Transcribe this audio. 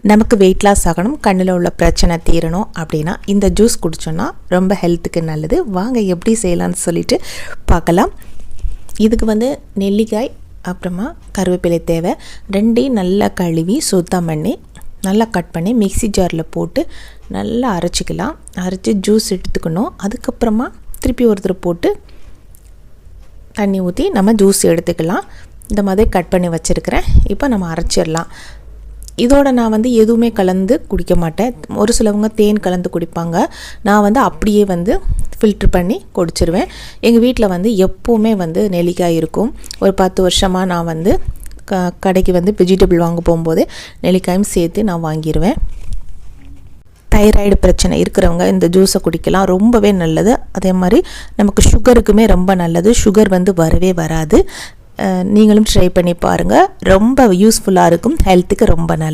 நமக்கு weight loss ஆகணும், கண்ணில் உள்ள பிரச்சனை தீரணும் அப்படின்னா இந்த ஜூஸ் குடித்தோன்னா ரொம்ப ஹெல்த்துக்கு நல்லது. வாங்க எப்படி செய்யலான்னு சொல்லிட்டு பார்க்கலாம். இதுக்கு நெல்லிக்காய் அப்புறமா கருவேப்பிலை தேவை. ரெண்டையும் நல்லா கழுவி சுத்தம் பண்ணி நல்லா கட் பண்ணி மிக்ஸி ஜாரில் போட்டு நல்லா அரைச்சிக்கலாம். அரைச்சி ஜூஸ் எடுத்துக்கணும். அதுக்கப்புறமா திருப்பி ஒருத்தர் போட்டு தண்ணி ஊற்றி நம்ம ஜூஸ் எடுத்துக்கலாம். இந்த மாதிரி கட் பண்ணி வச்சுருக்கிறேன். இப்போ நம்ம அரைச்சிடலாம். இதோட நான் எதுவுமே கலந்து குடிக்க மாட்டேன். ஒரு சிலவங்க தேன் கலந்து குடிப்பாங்க. நான் அப்படியே ஃபில்ட்ரு பண்ணி குடிச்சிருவேன். எங்கள் வீட்டில் எப்போவுமே நெல்லிக்காய் இருக்கும். ஒரு 10 வருஷமாக நான் கடைக்கு வெஜிடபிள் வாங்க போகும்போதே நெல்லிக்காயும் சேர்த்து நான் வாங்கிடுவேன். தைராய்டு பிரச்சனை இருக்கிறவங்க இந்த ஜூஸை குடிக்கலாம், ரொம்பவே நல்லது. அதே மாதிரி நமக்கு சுகருக்குமே ரொம்ப நல்லது. சுகர் வரவே வராது. நீங்களும் ட்ரை பண்ணி பாருங்கள். ரொம்ப யூஸ்ஃபுல்லாக இருக்கும், ஹெல்த்துக்கு ரொம்ப நல்லது.